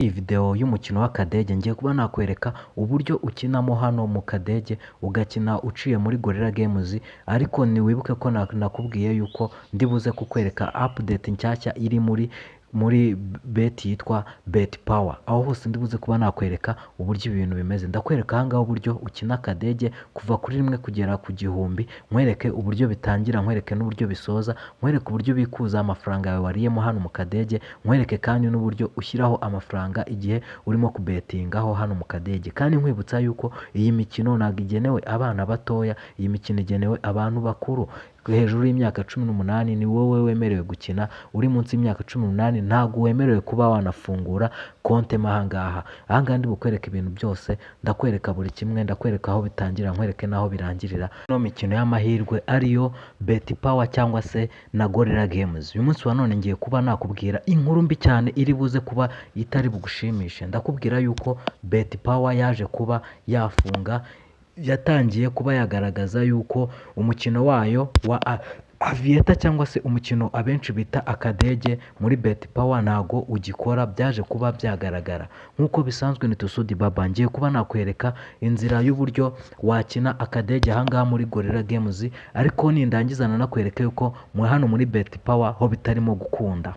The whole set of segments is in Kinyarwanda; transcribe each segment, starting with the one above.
Iyi video y'umukino w'akadege ngiye kuba nakwereka uburyo ukinamo hano mu kadege ugakina uciye muri Gorilla Games, ariko ntiwibuke ko nakubwiye yuko ndibuze kukwereka update nshyashya iri muri bet yitwa Bet Power, aho hose ndibuze kuba nakwereka uburyo ibintu bimeze. Ndakwereka ahangaha uburyo ukina akadege kuva kuri 1 kugera ku 1000, nkwereke uburyo bitangira, nkwereke n'uburyo bisoza, nkwereke uburyo bikuza amafaranga yawe wariyemo hano mu kadege, nkwereke kandi n'uburyo ushyiraho amafaranga igihe urimo kubetingaho hano mu kadege. Kandi nkwibutsa yuko iyi mikino ntabwo igenewe abana batoya, iyi mikino igenewe abantu bakuru hejuru y'imyaka 18. Ni wowe wemerewe gukina, uri munsi y'imyaka 18 ntabwo wemerewe kuba wanafungura konte ahangaha. Ahangaha ndi bukwereka ibintu byose, ndakwereka buri kimwe, ndakwereka aho bitangira, nkwereke n'aho birangirira. No mikino y'amahirwe ariyo Bet Power cyangwa se na Gorilla Games. Uyu munsi wa none ngiye kuba nakubwira inkuru mbi cyane iri buze kuba itari bugushimishe. Ndakubwira yuko Bet Power yaje kuba yafunga, yatangiye kuba yagaragaza yuko umukino wayo wa Aviator cyangwa se umukino abenshi bita akadege muri Bet Power ntago ugikora. Byaje kuba byagaragara nk'uko bisanzwe. Ni Tusudi Baba, ngiye kuba nakwereka inzira y'uburyo wakina akadege ahangaha muri Gorilla Games, ariko nindangizana nakwereka yuko hano muri Bet Power ho bitarimo gukunda.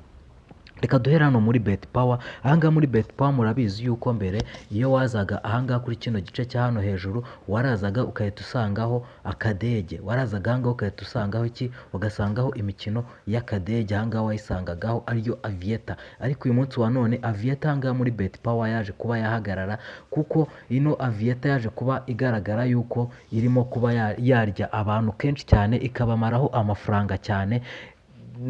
Reka duhera hano muri Bet Power. Ahangaha muri Bet Power murabizi yuko mbere iyo wazaga ahangaha kuri kino gice cya hano hejuru warazaga ukahita usangaho akadege, warazaga ahangaha ukahita usangaho iki, ugasangaho imikino y'akadege. Ahangaha wayisangagaho ariyo Aviator, ariko uyu munsi wa none Aviator ahangaha muri Bet Power yaje kuba yahagarara, kuko ino Aviator yaje kuba igaragara yuko irimo kuba yarya abantu kenshi cyane, ikabamaraho amafaranga cyane.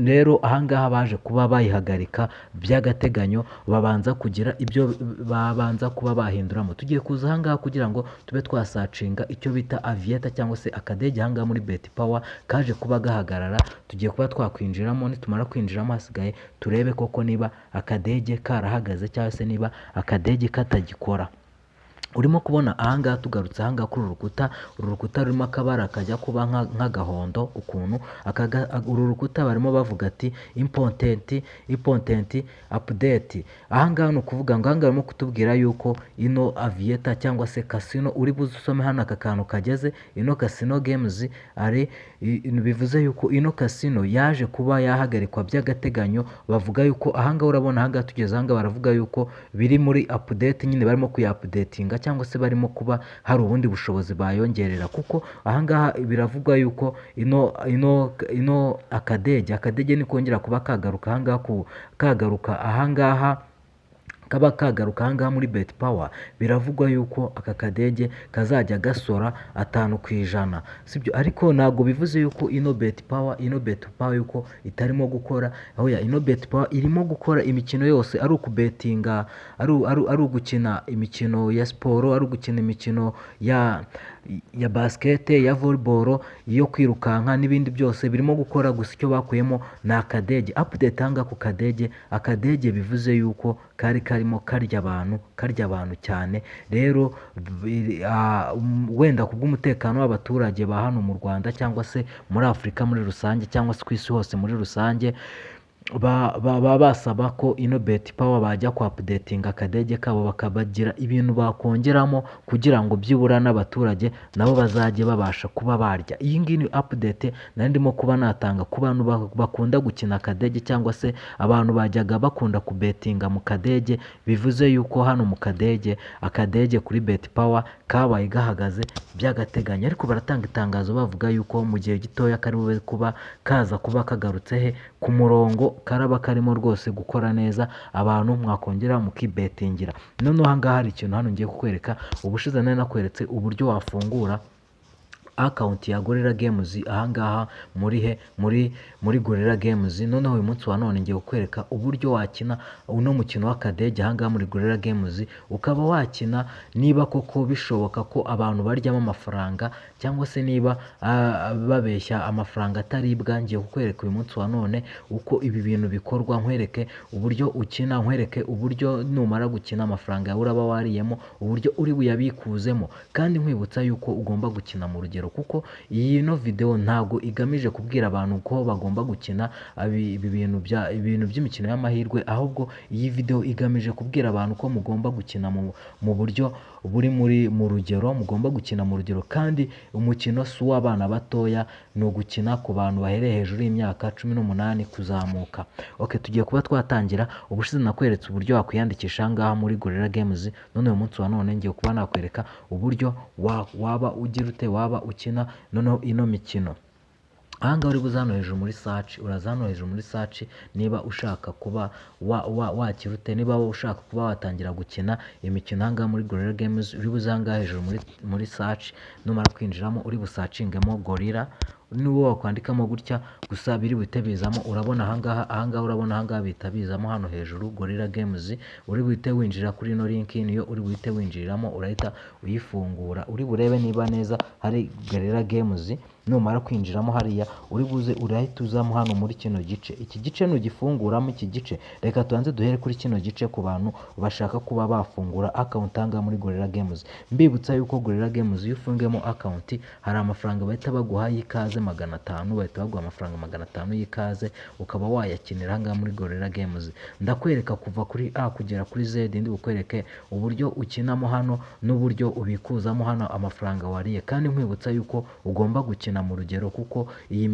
Rero ahangaha baje kuba bayihagarika by'agateganyo, babanza kugira ibyo babanza kuba bahinduramo. Tugiye kuza ahangaha kugira ngo tube twasacinga icyo bita Aviator cyangwa se akadege ahangaha muri Bet Power kaje kuba gahagarara. Tugiye kuba twakwinjiramo, nitumara kwinjiramo hasigaye turebe koko niba akadege karahagaze cyangwa se niba akadege katagikora. Urimo kubona ahangaha tugarutse ahangaha kuri uru rukuta rurimo akabara kajya kuba nk'agahondo ukuntu. Uru rukuta barimo bavuga ati important update. Ahangaha ni ukuvuga ngo ahangaha barimo kutubwira yuko ino Aviator cyangwa se casino, uri buze usome hano aka kantu kageze ino Casino Games, ari bivuze yuko ino casino yaje kuba yahagarikwa by'agateganyo. Bavuga yuko ahangaha urabona ahangaha tugeze ahangaha baravuga yuko biri muri update, nyine barimo kuya-updatinga cyangwa se barimo kuba hari ubundi bushobozi bayongerera, kuko ahangaha biravugwa yuko ino akadege nikongera kuba kagaruka ahangaha kagaruka ahangaha muri Bet Power, biravugwa yuko aka kadege kazajya gasora 5%, sibyo? Ariko ntabwo bivuze yuko ino Bet Power yuko itarimo gukora. Oya, ino Bet Power irimo gukora imikino yose, ari ukubetinga, ari ugukina imikino ya siporo, ari ugukina imikino ya basket, ya volleyball, yo kwirukanka n'ibindi byose birimo gukora. Gusa icyo bakuyemo ni akadege. Update ahangaha ku kadege, akadege bivuze yuko karimo karya abantu cyane. Rero wenda kubw'umutekano w'abaturage ba hano mu Rwanda cyangwa se muri Afurika muri rusange cyangwa se ku isi hose muri rusange, basaba ko ino Bet Power bajya ku updating akadege kabo, bakabagira ibintu bakongeramo kugira ngo byibura n'abaturage nabo bazajye babasha kuba barya. Iyi ngiyi ni update nari ndimo kuba natanga ku bantu bakunda gukina akadege cyangwa se abantu bajyaga bakunda kubetinga mu kadege. Bivuze yuko hano mu akadege kuri Bet Power kabaye gahagaze by'agateganyo, ariko baratanga itangazo bavuga yuko mu gihe gitoya kari bube kuba kaza kuba kagarutse ku murongo, karaba karimo rwose gukora neza, abantu mwakongera mukibetingira. Noneho ahangaha hari ikintu hano ngiye kukwereka. Ubushize nari nakweretse uburyo wafungura account ya Gorilla Games ahangaha muri Gorilla Games. Noneho uyu munsi wa none ngiye kukwereka uburyo wakina uno mukino w'akadege ahangaha muri Gorilla Games, ukaba wakina niba koko bishoboka ko abantu baryamo amafaranga cyangwa se niba babeshya amafaranga ataribwa. Ngiye kukwereka uyu munsi wa none uko ibi bintu bikorwa, nkwereke uburyo ukina, nkwereke uburyo numara gukina amafaranga yawe uraba wariyemo uburyo uri buyabikuzemo, kandi nkwibutsa yuko ugomba gukina mu rugero rugero, kuko iyi no video ntabwo igamije kubwira abantu ko bagomba gukina ibi ibintu by'imikino y'amahirwe, ahubwo iyi video igamije kubwira abantu ko mugomba gukina mu buryo buri mu rugero, mugomba gukina mu rugero, kandi umukino si uw'abana batoya, ni ugukina ku bantu bahereye hejuru y'imyaka 18 kuzamuka. Okay, tugiye kuba twatangira. Ubushize nakweretse uburyo wakwiyandikisha ngaha muri Gorilla Games, none uyu munsi wa none ngiye kuba nakwereka uburyo waba ugira ute, waba ukina noneho ino mikino. Ahangaha uri buze hano hejuru muri search, uraza hano hejuru muri search niba ushaka kuba wakira ute, niba ushaka kuba watangira gukina imikino ahangaha muri Gorilla Games, uri buze ahangaha hejuru muri search, numara kwinjiramo uri busacingemo Gorilla, niwo wakwandikamo gutya gusa biri buhite bizamo. Urabona ahangaha urabona ahangaha bihita bizamo hano hejuru Gorilla Games, uri buhite winjira kuri ino link, niyo uri buhite winjiriramo, urahita uyifungura, uri burebe niba neza hari Gorilla Games. Numara kwinjiramo hariya uri buze urahita uzamo hano muri kino gice. Iki gice nugifunguramo iki gice, reka tubanze duhere kuri kino gice ku bantu bashaka kuba bafungura account ahangaha muri Gorilla Games. Mbibutsa yuko Gorilla Games iyo ufungemo account hari amafaranga bahita baguha y'ikaze 500, bahita baguha amafaranga 500 y'ikaze, ukaba wayakinira ahangaha muri Gorilla Games. Ndakwereka kuva kuri A kugera kuri Z, ndi bukwereke uburyo ukinamo hano n'uburyo ubikuzamo hano amafaranga wariye, kandi nkwibutsa yuko ugomba gukina mu rugero, kuko iyi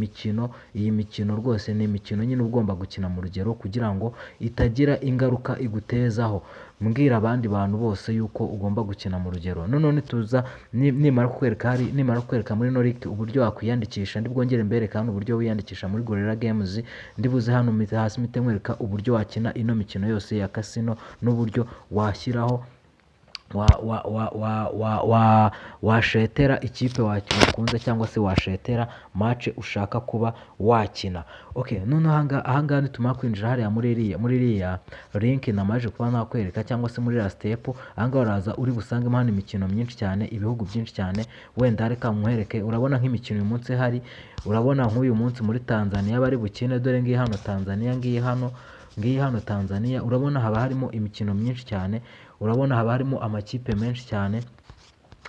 mikino rwose ni imikino nyine ugomba gukina mu rugero kugira ngo itagira ingaruka igutezaho. Mbwira abandi bantu bose yuko ugomba gukina mu rugero. None tuza nimara kukwereka muri no link uburyo wakwiyandikisha, ndi bwongere mbereka hano uburyo wiyandikisha muri Gorilla Games. Ndibuze hano hasi mpite nkwereka uburyo wakina ino mikino yose ya casino, n'uburyo washyiraho washetera ikipe wakunze, cyangwa se washetera match ushaka kuba wakina. Okay, none ahangaha nitumara kwinjira hariya muri iriya link namaje kuba nakwereka, cyangwa se muri iriya step, ahangaha uraza uri busangemo hano imikino myinshi cyane, ibihugu byinshi cyane. Wenda reka muhereke, urabona nk'imikino uyu munsi hari, urabona nk'uyu munsi muri Tanzania bari bukine, dore ngiye hano Tanzania, ngiye hano Tanzania, urabona haba harimo imikino myinshi cyane, urabona haba harimo amakipe menshi cyane.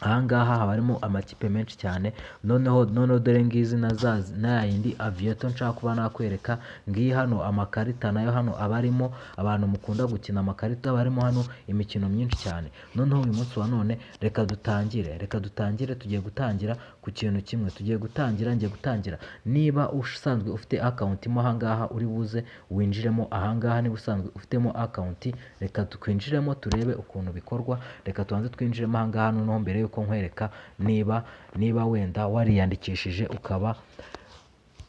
Ahangaha haba harimo amakipe menshi cyane. Noneho dore ngizi na yindi Aviator nshaka kuba nakwereka, ngiye hano amakarita nayo hano abarimo, abantu mukunda gukina amakarita barimo hano imikino myinshi cyane. Noneho uyu munsi wa none reka dutangire, tugiye gutangira ku kintu kimwe. Ngiye gutangira niba usanzwe ufite account mo ahangaha, uri buze winjiremo ahangaha. Niba usanzwe ufitemo account, reka twinjiremo turebe ukuntu bikorwa. Reka tubanze twinjiremo ahangaha noneho mbere yuko nkwereka niba wenda wariyandikishije ukaba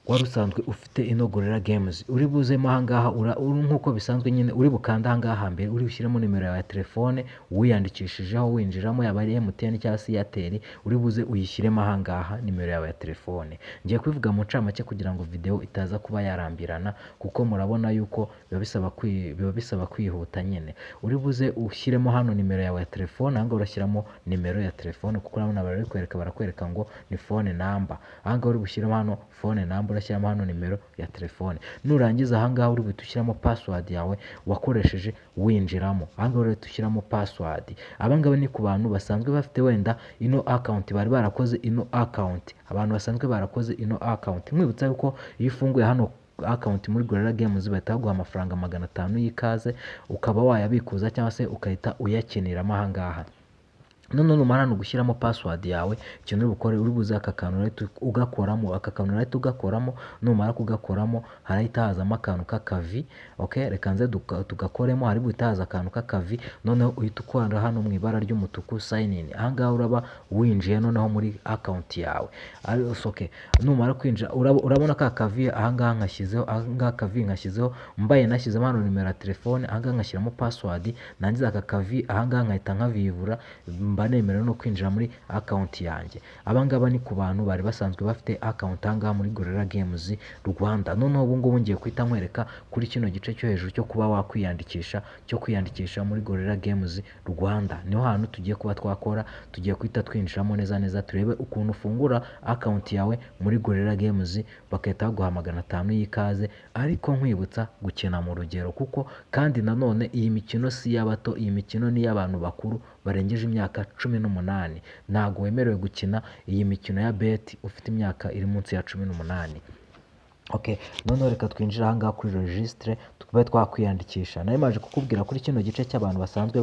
wari usanzwe ufite ino Gorilla Games. Uri buzemo ahangaha nk'uko bisanzwe nyine, uri bukanda ahangaha hambere, uri ushyiremo nimero yawe ya telefone wiyandikishijeho, winjiramo, yaba ari MTN cyangwa se Airtel, uri buze uyishyiremo ahangaha nimero yawe ya telefone. Ngiye kubivuga mu ncamake kugira ngo video itaza kuba yarambirana, kuko murabona yuko biba bisaba kwihuta nyine. Uri buze ushyiremo hano nimero yawe ya telefone, ahangaha urashyiramo nimero ya telefone, kuko urabona barakwereka ngo ni phone number. Ahangaha uri bushyiremo hano phone number, urashyiramo hano nimero ya telefone. Nurangiza ahangaha uri buhite ushyiramo password yawe wakoresheje winjiramo. Ahangaha uri ushyiramo password. Abangaba ni ku bantu basanzwe bafite wenda ino account, bari barakoze ino account, abantu basanzwe barakoze ino account. Mwibutsa yuko iyo ufunguye hano account muri Gorilla Games bahita baguha amafaranga 500 y'ikaze, ukaba wayabikuza cyangwa se ukahita uyakiniramo ahangaha. None numara no gushyiramo password yawe, ikintu uri bukore, uri buze aka kantu ugakoramo, numara kugakoramo harahita hazamo akantu k'akavi. Okay, reka nze tugakoremo, hari buhita haza akantu k'akavi, noneho uhita ukora hano mu ibara ry'umutuku sign in. Ahangaha uraba winjiye noneho muri account yawe. Okay, numara kwinjira urabona ka kavi ahangaha nkashyizeho, mbaye nashyizemo hano nimero ya telefone, ahangaha nkashyiramo password, nangiza aka kavi ahangaha nkahita nkavivura, banemerewe no kwinjira muri account yanjye. Abangaba ni ku bantu bari basanzwe bafite account ahangaha muri Gorilla Games Rwanda. Noneho ubu ngubu ngiye kwita nkwereka kuri kino gice cyo hejuru cyo kuba wakwiyandikisha muri Gorilla Games Rwanda. Niho hantu tugiye kuba twakora, tugiye kwita twinjiramo neza turebe ukuntu ufungura account yawe muri Gorilla Games, bakahita baguha 500 y'ikaze. Ariko nkwibutsa gukina mu rugero, kuko kandi nanone iyi mikino si y'abato, iyi mikino ni y'abantu bakuru barengeje imyaka 18. Ntago wemerewe gukina iyi mikino ya bet ufite imyaka iri munsi ya 18. Okay, noneho reka twinjire aha ngaha kuri registre tukaba twakwiyandikisha. Nari maje kukubwira kuri kino gice cy'abantu basanzwe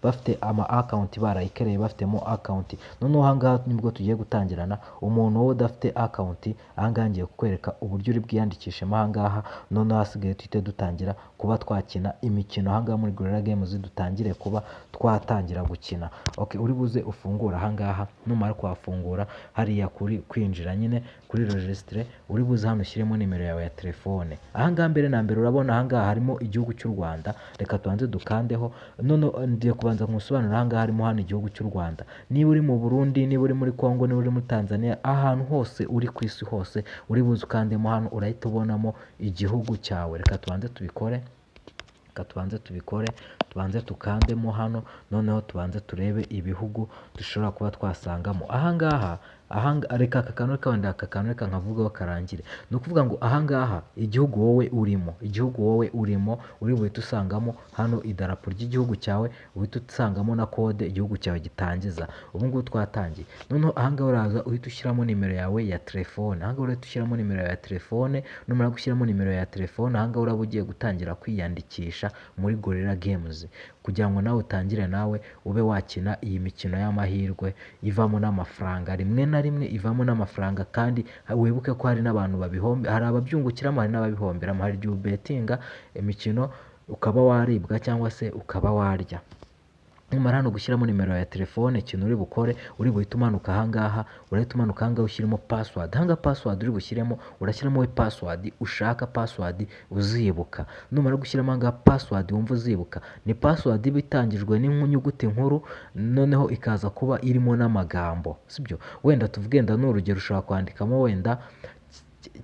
bafite ama account barayikereye bafitemo account. Noneho aha ngaha nibwo tugiye gutangirana. Umuntu wowe udafite account, aha ngaha ngiye kukwereka uburyo uri bwiyandikishemo aha ngaha. Noneho hasigaye tuhite dutangira kuba twakina imikino aha ngaha muri Gorilla Games, dutangire kuba twatangira gukina. Okay, uri buze ufungura aha ngaha, numara kuhafungura hariya kuri kwinjira nyine kuri registre, uri buze hano ushyiremo nimero yawe ya telefone. Aha ngaha mbere na mbere urabona aha ngaha harimo igihugu cy'u Rwanda, reka tubanze dukandeho. None ngiye kubanza kumusobanurira aha ngaha harimo hano igihugu cy'u Rwanda. Niba uri mu Burundi, niba uri muri Congo, niba uri muri Tanzania, ahantu hose uri ku isi hose uri buze ukandemo hano urahita ubonamo igihugu cyawe. Reka tubanze tubikore, tubanze tukandemo hano, noneho tubanze turebe ibihugu dushobora kuba twasangamo. Aha ngaha reka aka kantu reka nkavugaho karangire. Ni ukuvuga ngo aha ngaha igihugu wowe urimo uri buhite usangamo hano idarapo ry'igihugu cyawe, uhita usangamo na kode igihugu cyawe gitangiza. Ubu ngubu twatangiye. Noneho aha ngaha uraza uhita ushyiramo nimero yawe ya telefone. Aha ngaha urahita ushyiramo nimero yawe ya telefone, numara gushyiramo nimero ya telefone aha ngaha uraba ugiye gutangira kwiyandikisha muri Gorilla Games kugira ngo nawe utangire nawe ube wakina iyi mikino y'amahirwe ivamo n'amafaranga. Rimwe na rimwe ivamo n'amafaranga, kandi wibuke ko hari n'abantu hari ababyungukiramo, hari n'ababihomberamo. Hari igihe ubetinga imikino ukaba waribwa cyangwa se ukaba warya. Numara hano gushyiramo nimero ya telefone, ikintu uri bukore uri buhite umanuka aha ngaha, urahita umanuka aha ngaha ushyiremo password. Aha ngaha password uri bushyiremo urashyiramo password ushaka, password uzibuka. Numara gushyiramo aha ngaha password wumva uzibuka, ni password iba itangijwe n'inyuguti nkuru, noneho ikaza kuba irimo n'amagambo, sibyo? Wenda tuvuge n'urugero ushobora kwandikamo wenda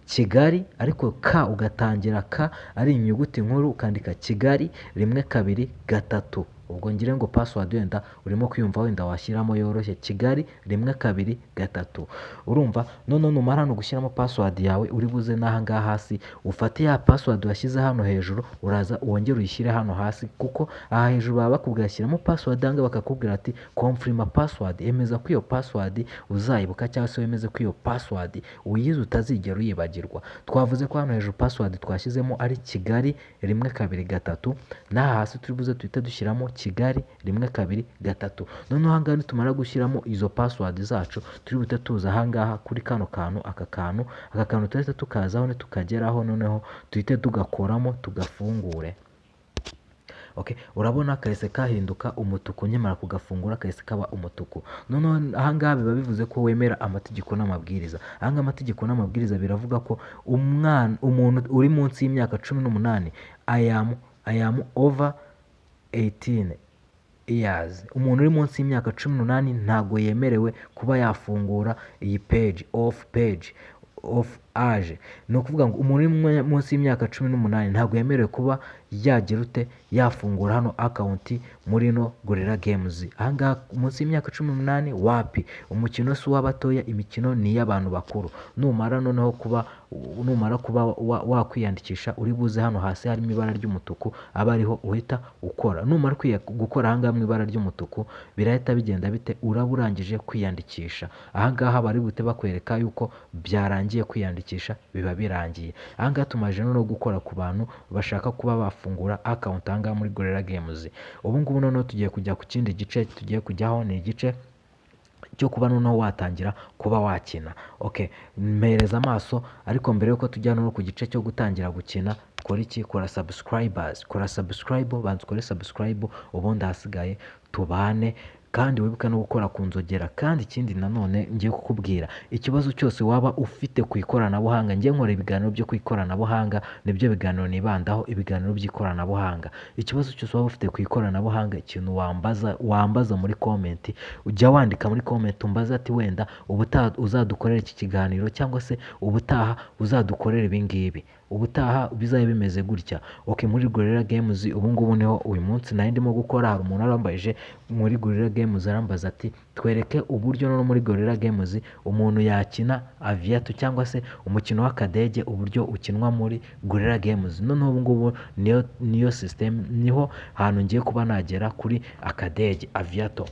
Kigali, ariko ka ugatangira ka ari inyuguti nkuru, ukandika Kigali 1 2 3. Ubwo ngire ngo password wenda urimo kwiyumva wenda washyiramo yoroshye, Kigali 1 2 3. Urumva? None numara hano gushyiramo password yawe uri buze n'aha ngaha hasi ufate ya password washyize hano hejuru, uraza wongere uyishyire hano hasi, kuko aha hejuru baba bakubwira shyiramo password, hanga bakakubwira ati confirm password, emeza ko iyo password uzayibuka, cyangwa se wemeze ko iyo password uyize utazigera uyibagirwa. Twavuze ko hano hejuru password twashyizemo ari Kigali 1 2 3, n'aha hasi turi buze tuhite dushyiramo Kigali 1 2 3. Noneho aha ngaha nitumara gushyiramo izo password zacu turi buhite tuza aha ngaha kuri aka kantu tuhite tukazaho nitukageraho, noneho tuhite tugakoramo tugafungure. Okay, urabona kahise kahinduka umutuku. Nyamara kugafungura kahise kaba umutuku. Noneho aha ngaha biba bivuze ko wemera amategeko n'amabwiriza. Aha ngaha amategeko n'amabwiriza biravuga ko umuntu uri munsi y'imyaka 18, I am over 18 years. Umuntu uri munsi y'imyaka 18 ntago yemerewe kuba yafungura iyi page of age. Ni ukuvuga ngo umuntu uri munsi y'imyaka 18 ntago yemerewe kuba yagira yafungura hano account muri no Gorilla Games. Aha ngaha munsi y'imyaka 18 wapi, umukino si w'abatoya, imikino ni y'abantu bakuru. Numara kuba wakwiyandikisha uri buze hano hasi harimo ibara ry'umutuku aba ariho uhita ukora. Numara gukora aha ngaha mu ibara ry'umutuku birahita bigenda bite, uraba urangije kwiyandikisha. Aha ngaha bari bute bakwereka yuko byarangiye kwiyandikisha, biba birangiye. Aha ngaha tumaje no gukora ku bantu bashaka kuba bafungura account aha ngaha muri Gorilla Games. Ubu ngubu noneho tugiye kujya ku kindi gice tugiye kujyaho, ni igice cyo kuba noneho watangira kuba wakina. Okay, mpereza amaso, ariko mbere yuko tujya no ku gice cyo gutangira gukina, kora subscribe, banza ukore subscribe, ubundi hasigaye tubane. Kandi wibuke no gukora ku nzogera. Kandi ikindi nanone ngiye kukubwira, ikibazo cyose waba ufite ku ikoranabuhanga, ngiye nkora ibiganiro byo ku ikoranabuhanga, nibyo biganiro nibandaho, ibiganiro by'ikoranabuhanga. Ikibazo cyose waba ufite ku ikoranabuhanga, ikintu wambaza muri comment, ujya wandika muri comment umbaza ati wenda ubutaha uzadukorera iki kiganiro, cyangwa se ubutaha uzadukorera ibi ngibi, ubutaha bizaye bimeze gutya. Okay, muri Gorilla Games ubu ngubu niho uyu munsi nari ndimo gukora. Hari umuntu arambaje muri Gorilla Games arambaza ati twereke uburyo no muri Gorilla Games umuntu yakina aviato cyangwa se umukino w'akadege, uburyo ukinwa muri Gorilla Games. Noneho ubu ngubu niyo system, niho hantu ngiye kuba nagera kuri akadege aviato.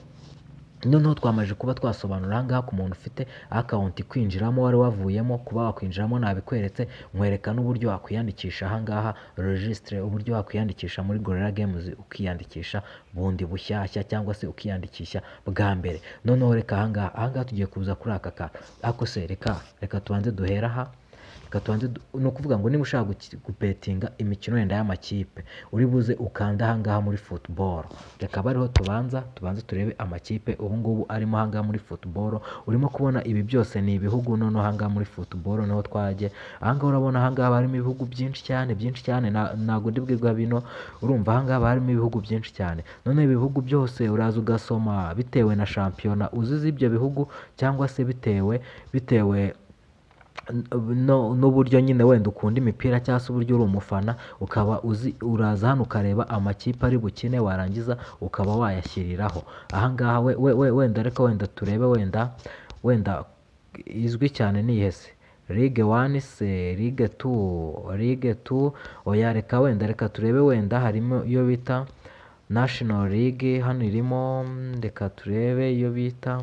noneho twamaze kuba twasobanura ahangaha ku muntu ufite akawunti kwinjiramo wari wavuyemo, kuba wakwinjiramo nabikweretse, nkwereka n'uburyo wakwiyandikisha ahangaha registre, uburyo wakwiyandikisha muri Gorilla Games ukiyandikisha bundi bushyashya cyangwa se ukiyandikisha bwa mbere. Noneho reka ahangaha tugiye kuza kuri aka kantu, ako se reka tubanze duhera aha. Ni ukuvuga ngo niba ushaka gupetinga imikino yenda y'amakipe uri buze ukanda ahangaha muri football. Reka bariho tubanze turebe amakipe ubu ngubu arimo ahangaha muri football. Urimo kubona ibi byose ni ibihugu, noneho ahangaha muri football niho twaje. Ahangaha urabona ahangaha harimo ibihugu byinshi cyane, ntabwo ndibwirwa bino. Urumva ahangaha harimo ibihugu byinshi cyane, noneho ibihugu byose uraza ugasoma bitewe na shampiyona uzize ibyo bihugu, cyangwa se bitewe n'uburyo nyine wenda ukunda imipira cyangwa se uburyo uri umufana, ukaba uraza hano ukareba amakipe ari bukine, warangiza ukaba wayashyiriraho ahangaha. Wenda turebe wenda izwi cyane ni ihese Ligue 1 se Ligue 2 oya, reka turebe wenda harimo iyo bita National League, hano irimo. Reka turebe iyo bita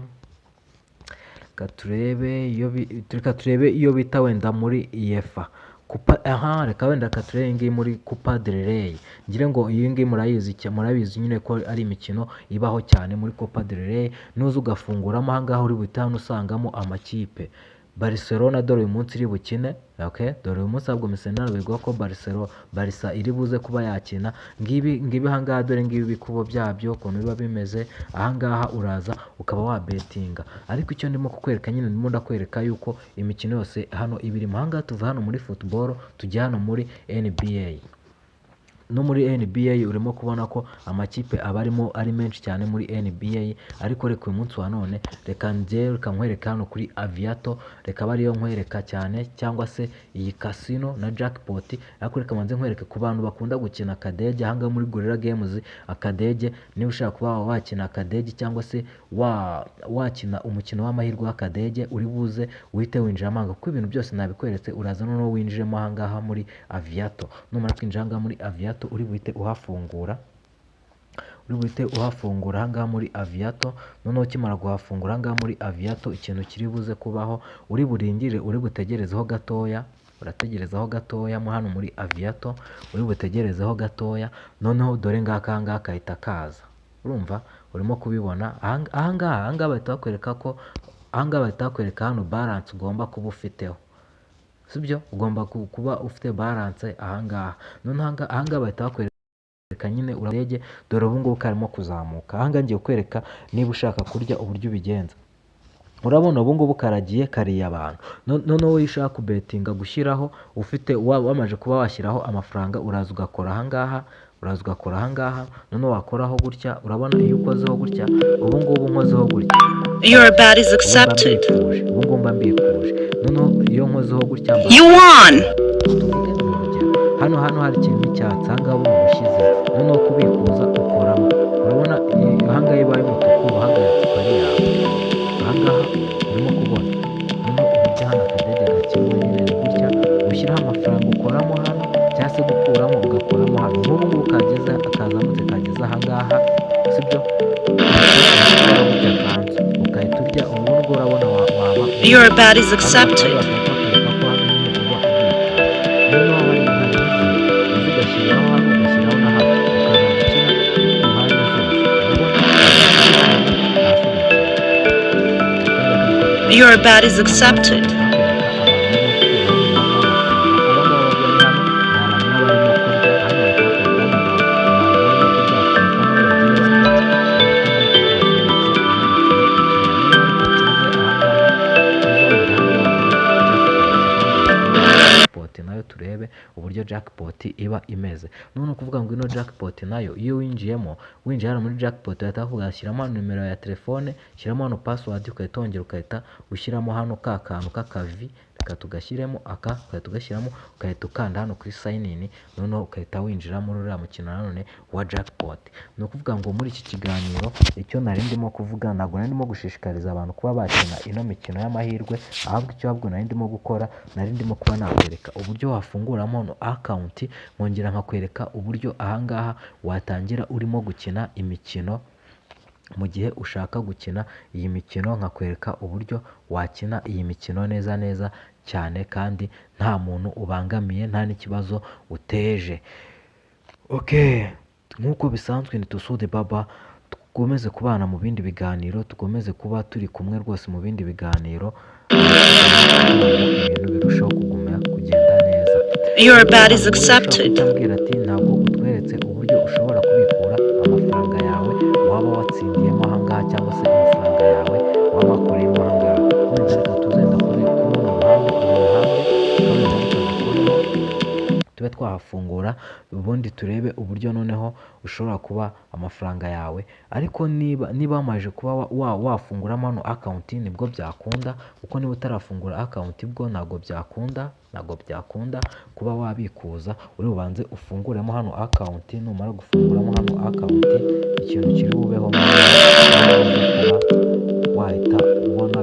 iyo bita wenda muri UEFA Kupa, reka turebe iyi ngiyi muri Copa del Rey. Ngire ngo iyi ngiyi murabizi nyine ko ari imikino ibaho cyane muri Copa del Rey. Nuza ugafunguramo ahangaha uri buhite hano usangamo amakipe. Barcelona dore uyu munsi iri bukine, dore uyu munsi ahubwo Misenaro bigwa ko Barca iri buze kuba yakina. Ngibi ahangaha dore ngibi ibikubo byabyo ukuntu biba bimeze. Ahangaha uraza ukaba wabetinga, ariko icyo ndimo kukwereka nyine ndimo ndakwereka yuko imikino yose hano ibirimo. Ahangaha tuva hano muri football tujya hano muri NBA. No muri NBA urimo kubona ko amakipe aba arimo ari menshi cyane muri NBA, ariko reka uyu munsi wa none reka nkwereka hano kuri Aviato. Reka bariyo nkwereka cyane, cyangwa se iyi casino na jackpot. Ariko reka manze nkwereke ku bantu bakunda gukina akadege ahangaha muri Gorilla Games. Akadege, niba ushaka kuba wakina akadege cyangwa se wakina umukino w'amahirwe w'akadege, uri buze uhite winjiramo ahangaha kuko ibintu byose nabikweretse. Uraza noneho winjiremo ahangaha muri Aviato. Numara kwinjira ahangaha muri Aviato uri buhite uhafungura ahangaha muri Aviato. Noneho ukimara guhafungura ahangaha muri Aviato, ikintu kiri buze kubaho uri butegerezeho gatoya. Urategerezaho gatoya mo hano muri Aviato, uri butegerezeho gatoya. Noneho dore ahangaha kahita kaza. Urumva urimo kubibona ahangaha bahita bakwereka hano balance ugomba kuba ufiteho, sibyo? Ugomba kuba ufite balance ahangaha. Noneho ahangaha bahita bakwereka nyine uradege. Dore ubu ngubu karimo kuzamuka. Ahangaha ngiye kukwereka niba ushaka kurya uburyo ubigenza. Urabona ubu ngubu kariye abantu. Noneho iyo ushaka kubetinga gushyiraho wamaze kuba washyiraho amafaranga, uraza ugakora ahangaha. Noneho wakoraho gutya, urabona iyo ukozeho gutya, ubu ngubu nkozeho gutya, your bet is accepted. ubu ngubu mba mbikuje. Noneho iyo nkozeho gutya You won. hano hari ikintu cy'icyatsi ahangaha ushyize. Noneho kubikuza ukoramo, urabona ahangaha ibaye umutuku uhagaritse pari yawe. Ahangaha urimo kubona noneho uburyo hano akadege gakemura nyine ni gutya, ushyiraho amafaranga ukoramo hano, cyangwa se gukuramo ugakuramo hano. Nk'ubu ngubu kazamutse kageze ahangaha, sibyo? Ugahita urya. Ubu ngubu urabona waba Your bet is accepted. Your bet is accepted. nayo turebe uburyo jackpot iba imeze. None kuvuga ngo ino jackpot nayo iyo winjiye hano muri jackpot bahita kugashyiramo nimero ya telefone, shyiramo hano password, ukahita wongera ukahita ushyiramo hano ka kantu k'akavi, reka tugashyiremo ukahita tugashyiramo, ukahita ukanda hano kuri sign in, noneho ukahita winjira muri uriya mukino nanone wa jackpot. Ni ukuvuga ngo muri iki kiganiro icyo nari ndimo kuvuga, ntabwo nari ndimo gushishikariza abantu kuba bakina ino mikino y'amahirwe, ahubwo nari ndimo gukora, nari ndimo kuba nakwereka uburyo wafunguramo account, nkongera nkakwereka uburyo ahangaha watangira urimo gukina imikino mu gihe ushaka gukina iyi mikino nkakwereka uburyo wakina iyi mikino neza neza cyane kandi nta muntu ubangamiye nta n'ikibazo uteje. Nk'uko bisanzwe ni Tusude Baba, dukomeze kubana mu bindi biganiro, dukomeze kuba turi kumwe rwose mu bindi biganiro ibintu birushaho kugenda neza. Your bet is accepted. Utambwira ati ntabwo utweretse uburyo ushobora kubikura amafaranga yawe waba watsindiyemo ahangaha cyangwa se amafaranga yawe waba wakoreyemo ahangaha. Wenda reka tuzenda kuri runo ruhande tube twahafungura ubundi turebe uburyo noneho ushobora kuba amafaranga yawe, ariko niba wamaze kuba wafunguramo hano akawunti nibwo byakunda, kuko niba utarafungura akawunti bwo ntabwo byakunda kuba wabikuza. Uri bubanze ufunguremo hano akawunti, numara gufunguramo hano akawunti ikintu kiri bubeho kuba wahita ubona